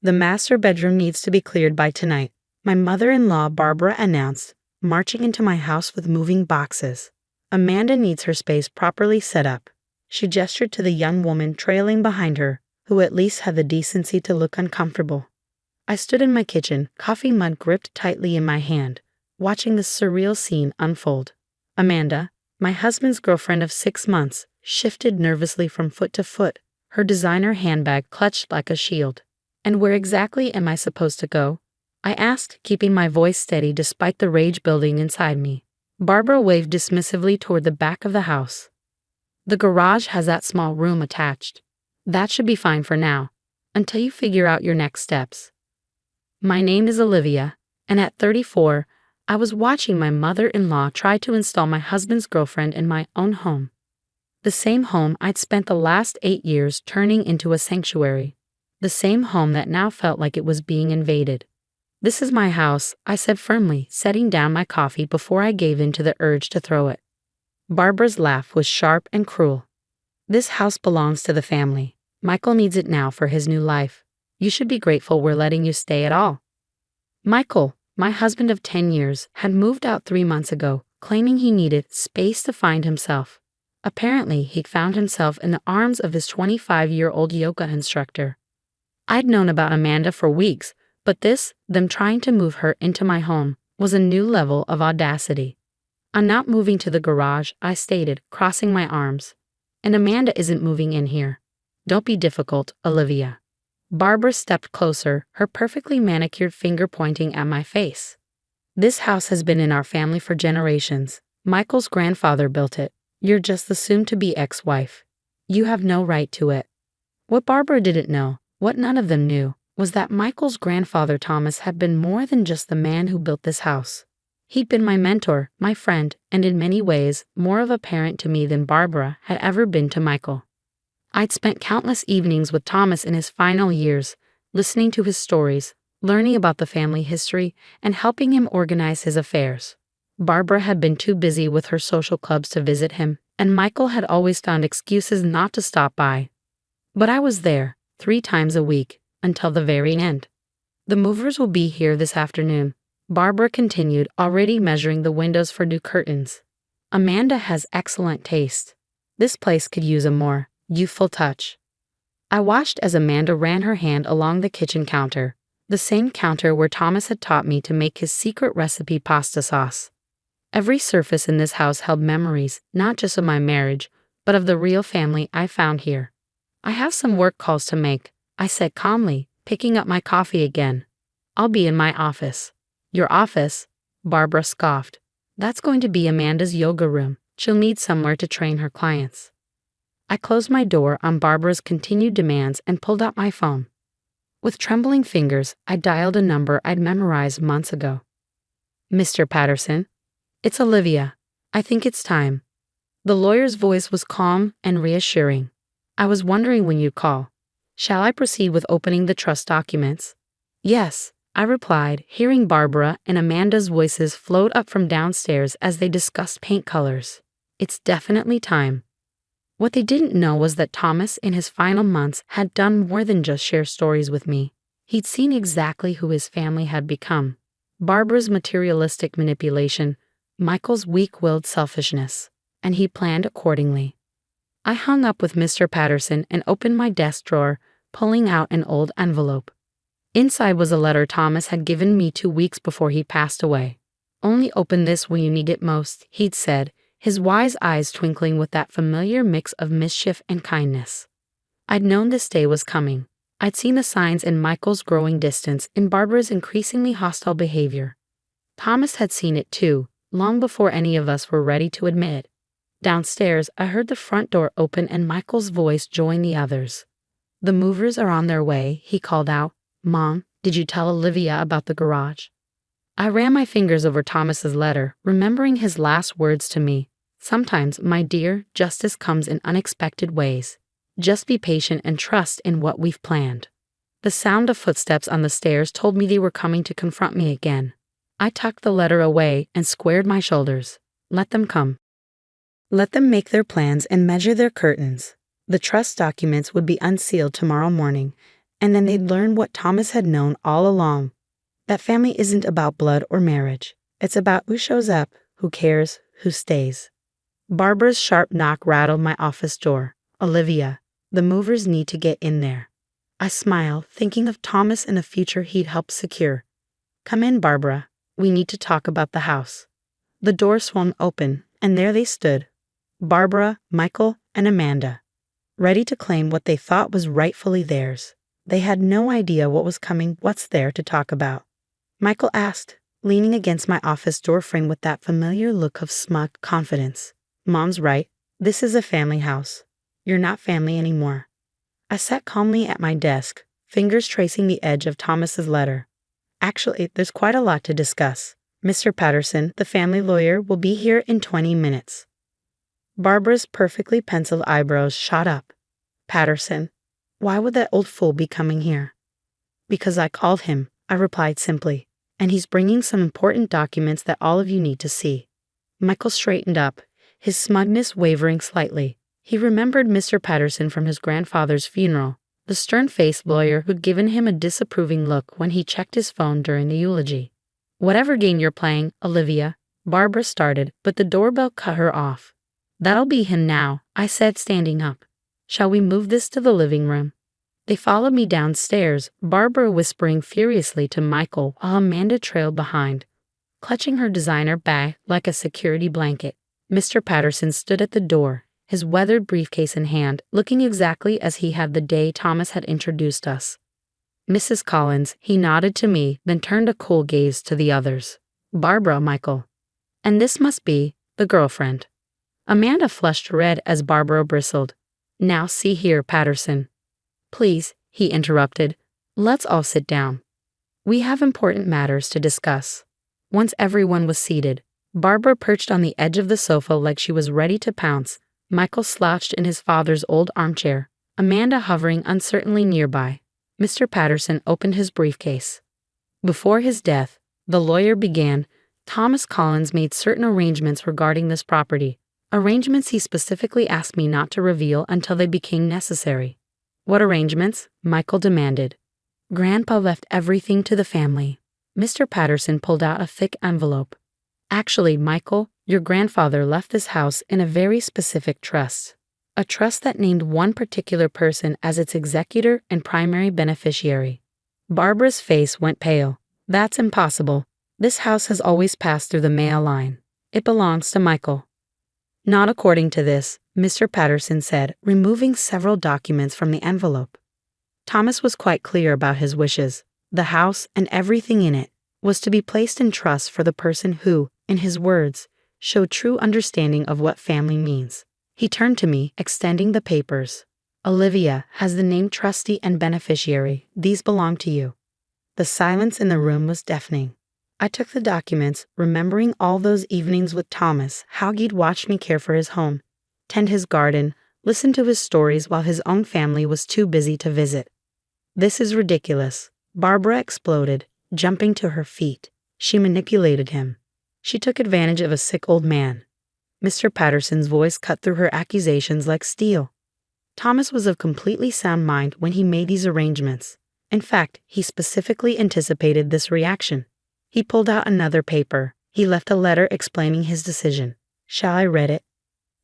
The master bedroom needs to be cleared by tonight, my mother-in-law Barbara announced, marching into my house with moving boxes. Amanda needs her space properly set up. She gestured to the young woman trailing behind her, who at least had the decency to look uncomfortable. I stood in my kitchen, coffee mug gripped tightly in my hand, watching this surreal scene unfold. Amanda, my husband's girlfriend of 6 months, shifted nervously from foot to foot, her designer handbag clutched like a shield. "And where exactly am I supposed to go?" I asked, keeping my voice steady despite the rage building inside me. Barbara waved dismissively toward the back of the house. "The garage has that small room attached. That should be fine for now, until you figure out your next steps." My name is Olivia, and at 34, I was watching my mother-in-law try to install my husband's girlfriend in my own home. The same home I'd spent the last 8 years turning into a sanctuary. The same home that now felt like it was being invaded. "This is my house," I said firmly, setting down my coffee before I gave in to the urge to throw it. Barbara's laugh was sharp and cruel. "This house belongs to the family. Michael needs it now for his new life. You should be grateful we're letting you stay at all." Michael, my husband of 10 years, had moved out 3 months ago, claiming he needed space to find himself. Apparently, he'd found himself in the arms of his 25-year-old yoga instructor. I'd known about Amanda for weeks, but them trying to move her into my home, was a new level of audacity. "I'm not moving to the garage," I stated, crossing my arms. "And Amanda isn't moving in here. Don't be difficult, Olivia." Barbara stepped closer, her perfectly manicured finger pointing at my face. "This house has been in our family for generations. Michael's grandfather built it. You're just the soon-to-be ex-wife. You have no right to it." What Barbara didn't know, what none of them knew, was that Michael's grandfather Thomas had been more than just the man who built this house. He'd been my mentor, my friend, and in many ways, more of a parent to me than Barbara had ever been to Michael. I'd spent countless evenings with Thomas in his final years, listening to his stories, learning about the family history, and helping him organize his affairs. Barbara had been too busy with her social clubs to visit him, and Michael had always found excuses not to stop by. But I was there, 3 times a week, until the very end. "The movers will be here this afternoon," Barbara continued, already measuring the windows for new curtains. "Amanda has excellent taste. This place could use a more youthful touch." I watched as Amanda ran her hand along the kitchen counter, the same counter where Thomas had taught me to make his secret recipe pasta sauce. Every surface in this house held memories, not just of my marriage, but of the real family I found here. "I have some work calls to make," I said calmly, picking up my coffee again. "I'll be in my office." "Your office?" Barbara scoffed. "That's going to be Amanda's yoga room. She'll need somewhere to train her clients." I closed my door on Barbara's continued demands and pulled out my phone. With trembling fingers, I dialed a number I'd memorized months ago. "Mr. Patterson? It's Olivia. I think it's time." The lawyer's voice was calm and reassuring. "I was wondering when you'd call. Shall I proceed with opening the trust documents?" "Yes," I replied, hearing Barbara and Amanda's voices float up from downstairs as they discussed paint colors. "It's definitely time." What they didn't know was that Thomas, in his final months, had done more than just share stories with me. He'd seen exactly who his family had become. Barbara's materialistic manipulation, Michael's weak-willed selfishness, and he planned accordingly. I hung up with Mr. Patterson and opened my desk drawer, pulling out an old envelope. Inside was a letter Thomas had given me 2 weeks before he passed away. "Only open this when you need it most," he'd said, his wise eyes twinkling with that familiar mix of mischief and kindness. I'd known this day was coming. I'd seen the signs in Michael's growing distance, in Barbara's increasingly hostile behavior. Thomas had seen it too, long before any of us were ready to admit it. Downstairs, I heard the front door open and Michael's voice join the others. "The movers are on their way," he called out. "Mom, did you tell Olivia about the garage?" I ran my fingers over Thomas's letter, remembering his last words to me. "Sometimes, my dear, justice comes in unexpected ways. Just be patient and trust in what we've planned." The sound of footsteps on the stairs told me they were coming to confront me again. I tucked the letter away and squared my shoulders. Let them come. Let them make their plans and measure their curtains. The trust documents would be unsealed tomorrow morning, And then they'd learn what Thomas had known all along. That family isn't about blood or marriage. It's about who shows up, who cares, who stays. Barbara's sharp knock rattled my office door. Olivia, the movers need to get in there. I smile, thinking of Thomas and a future he'd helped secure. Come in, Barbara. We need to talk about the house. The door swung open, and there they stood. Barbara, Michael, and Amanda, ready to claim what they thought was rightfully theirs. They had no idea what was coming, what's there to talk about. Michael asked, leaning against my office doorframe with that familiar look of smug confidence. Mom's right. This is a family house. You're not family anymore. I sat calmly at my desk, fingers tracing the edge of Thomas's letter. Actually, there's quite a lot to discuss. Mr. Patterson, the family lawyer, will be here in 20 minutes. Barbara's perfectly penciled eyebrows shot up. Patterson? Why would that old fool be coming here? Because I called him, I replied simply, and he's bringing some important documents that all of you need to see. Michael straightened up, his smugness wavering slightly. He remembered Mr. Patterson from his grandfather's funeral, the stern-faced lawyer who'd given him a disapproving look when he checked his phone during the eulogy. Whatever game you're playing, Olivia, Barbara started, but the doorbell cut her off. That'll be him now, I said, standing up. Shall we move this to the living room? They followed me downstairs, Barbara whispering furiously to Michael while Amanda trailed behind, clutching her designer bag like a security blanket. Mr. Patterson stood at the door, his weathered briefcase in hand, looking exactly as he had the day Thomas had introduced us. Mrs. Collins, he nodded to me, then turned a cool gaze to the others. Barbara, Michael. And this must be the girlfriend. Amanda flushed red as Barbara bristled. Now see here, Patterson. Please, he interrupted. Let's all sit down. We have important matters to discuss. Once everyone was seated, Barbara perched on the edge of the sofa like she was ready to pounce. Michael slouched in his father's old armchair, Amanda hovering uncertainly nearby. Mr. Patterson opened his briefcase. Before his death, the lawyer began, Thomas Collins made certain arrangements regarding this property, arrangements he specifically asked me not to reveal until they became necessary. What arrangements? Michael demanded. Grandpa left everything to the family. Mr. Patterson pulled out a thick envelope. Actually, Michael, your grandfather left this house in a very specific trust. A trust that named one particular person as its executor and primary beneficiary. Barbara's face went pale. That's impossible. This house has always passed through the male line. It belongs to Michael. Not according to this, Mr. Patterson said, removing several documents from the envelope. Thomas was quite clear about his wishes. The house and everything in it was to be placed in trust for the person who, in his words, showed true understanding of what family means. He turned to me, extending the papers. Olivia has the name trustee and beneficiary. These belong to you. The silence in the room was deafening. I took the documents, remembering all those evenings with Thomas, how he'd watched me care for his home, tend his garden, listen to his stories while his own family was too busy to visit. This is ridiculous. Barbara exploded, jumping to her feet. She manipulated him. She took advantage of a sick old man. Mr. Patterson's voice cut through her accusations like steel. Thomas was of completely sound mind when he made these arrangements. In fact, he specifically anticipated this reaction. He pulled out another paper. He left a letter explaining his decision. Shall I read it?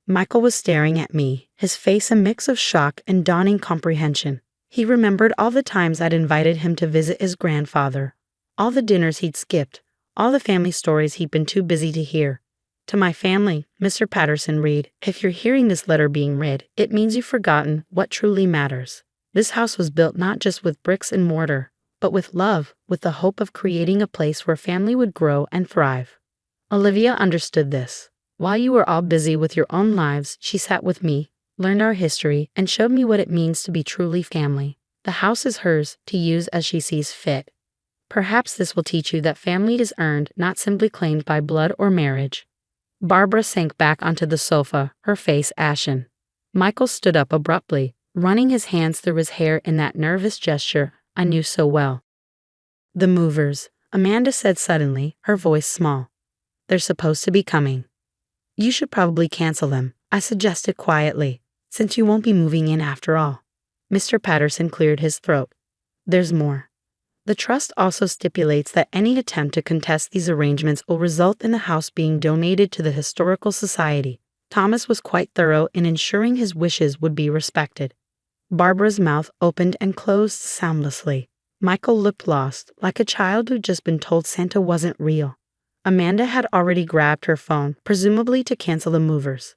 Michael was staring at me, his face a mix of shock and dawning comprehension. He remembered all the times I'd invited him to visit his grandfather, all the dinners he'd skipped, all the family stories he'd been too busy to hear. To my family, Mr. Patterson read, if you're hearing this letter being read, it means you've forgotten what truly matters. This house was built not just with bricks and mortar, but with love, with the hope of creating a place where family would grow and thrive. Olivia understood this. While you were all busy with your own lives, she sat with me, learned our history, and showed me what it means to be truly family. The house is hers, to use as she sees fit. Perhaps this will teach you that family is earned, not simply claimed by blood or marriage. Barbara sank back onto the sofa, her face ashen. Michael stood up abruptly, running his hands through his hair in that nervous gesture I knew so well. The movers, Amanda said suddenly, her voice small. They're supposed to be coming. You should probably cancel them, I suggested quietly, since you won't be moving in after all. Mr. Patterson cleared his throat. there's more. The trust also stipulates that any attempt to contest these arrangements will result in the house being donated to the Historical Society. Thomas was quite thorough in ensuring his wishes would be respected. Barbara's mouth opened and closed soundlessly. Michael looked lost, like a child who'd just been told Santa wasn't real. Amanda had already grabbed her phone, presumably to cancel the movers.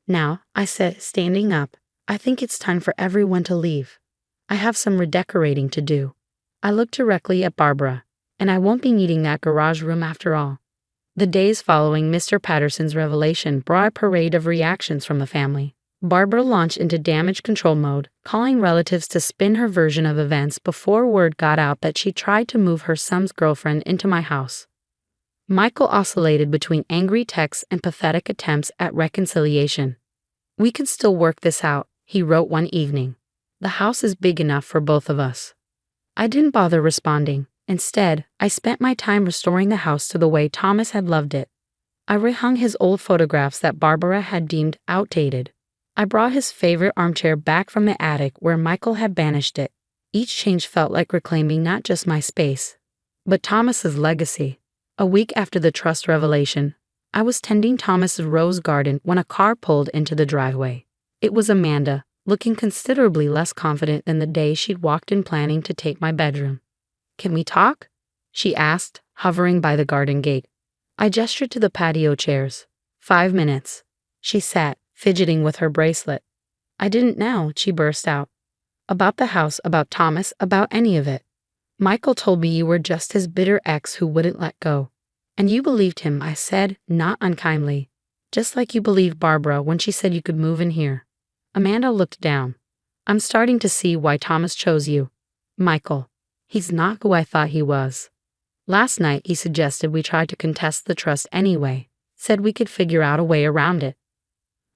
Now, I said, standing up, I think it's time for everyone to leave. I have some redecorating to do. I looked directly at Barbara, and I won't be needing that garage room after all. The days following Mr. Patterson's revelation brought a parade of reactions from the family. Barbara launched into damage control mode, calling relatives to spin her version of events before word got out that she tried to move her son's girlfriend into my house. Michael oscillated between angry texts and pathetic attempts at reconciliation. We can still work this out, he wrote one evening. The house is big enough for both of us. I didn't bother responding. Instead, I spent my time restoring the house to the way Thomas had loved it. I rehung his old photographs that Barbara had deemed outdated. I brought his favorite armchair back from the attic where Michael had banished it. Each change felt like reclaiming not just my space, but Thomas's legacy. A week after the trust revelation, I was tending Thomas's rose garden when a car pulled into the driveway. It was Amanda, looking considerably less confident than the day she'd walked in planning to take my bedroom. Can we talk? She asked, hovering by the garden gate. I gestured to the patio chairs. 5 minutes. She sat, fidgeting with her bracelet. I didn't know, she burst out. About the house, about Thomas, about any of it. Michael told me you were just his bitter ex who wouldn't let go. And you believed him, I said, not unkindly. Just like you believed Barbara when she said you could move in here. Amanda looked down. I'm starting to see why Thomas chose you. Michael. He's not who I thought he was. Last night he suggested we try to contest the trust anyway, said we could figure out a way around it.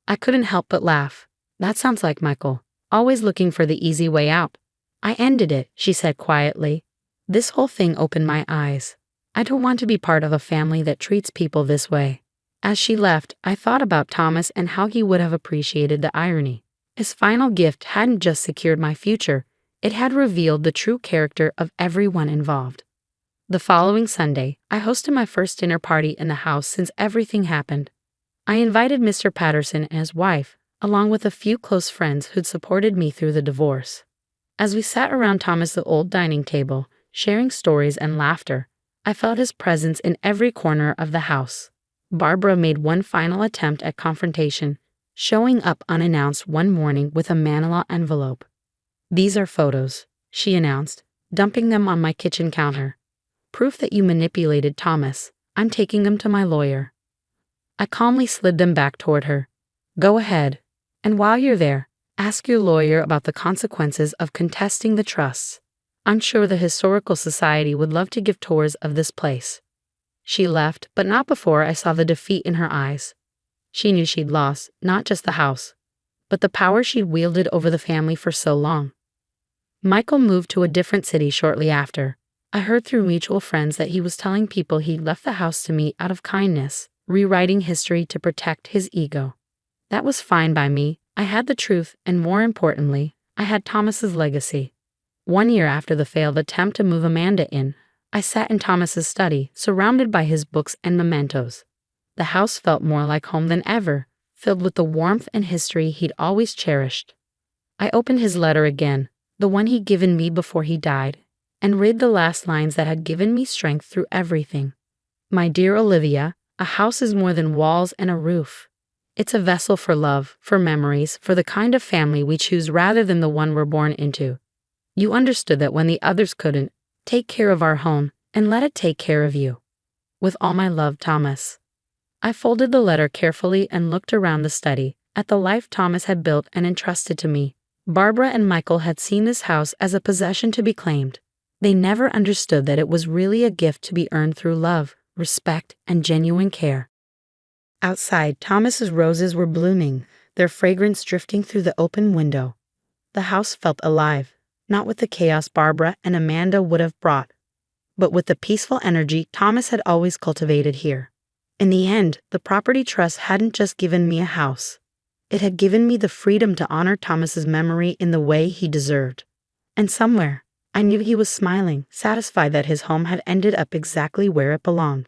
I couldn't help but laugh. That sounds like Michael, always looking for the easy way out. I ended it, she said quietly. This whole thing opened my eyes. I don't want to be part of a family that treats people this way. As she left, I thought about Thomas and how he would have appreciated the irony. His final gift hadn't just secured my future, it had revealed the true character of everyone involved. The following Sunday, I hosted my first dinner party in the house since everything happened. I invited Mr. Patterson and his wife, along with a few close friends who'd supported me through the divorce. As we sat around Thomas's old dining table, sharing stories and laughter, I felt his presence in every corner of the house. Barbara made one final attempt at confrontation, showing up unannounced one morning with a manila envelope. These are photos, she announced, dumping them on my kitchen counter. Proof that you manipulated Thomas. I'm taking them to my lawyer. I calmly slid them back toward her. Go ahead. And while you're there, ask your lawyer about the consequences of contesting the trusts. I'm sure the Historical Society would love to give tours of this place. She left, but not before I saw the defeat in her eyes. She knew she'd lost, not just the house, but the power she'd wielded over the family for so long. Michael moved to a different city shortly after. I heard through mutual friends that he was telling people he'd left the house to me out of kindness, rewriting history to protect his ego. That was fine by me. I had the truth, and more importantly, I had Thomas's legacy. 1 year after the failed attempt to move Amanda in, I sat in Thomas's study, surrounded by his books and mementos. The house felt more like home than ever, filled with the warmth and history he'd always cherished. I opened his letter again, the one he'd given me before he died, and read the last lines that had given me strength through everything. My dear Olivia, a house is more than walls and a roof. It's a vessel for love, for memories, for the kind of family we choose rather than the one we're born into. You understood that when the others couldn't. Take care of our home, and let it take care of you. With all my love, Thomas. I folded the letter carefully and looked around the study, at the life Thomas had built and entrusted to me. Barbara and Michael had seen this house as a possession to be claimed. They never understood that it was really a gift to be earned through love, respect, and genuine care. Outside, Thomas's roses were blooming, their fragrance drifting through the open window. The house felt alive, not with the chaos Barbara and Amanda would have brought, but with the peaceful energy Thomas had always cultivated here. In the end, the property trust hadn't just given me a house. It had given me the freedom to honor Thomas's memory in the way he deserved. And somewhere, I knew he was smiling, satisfied that his home had ended up exactly where it belonged.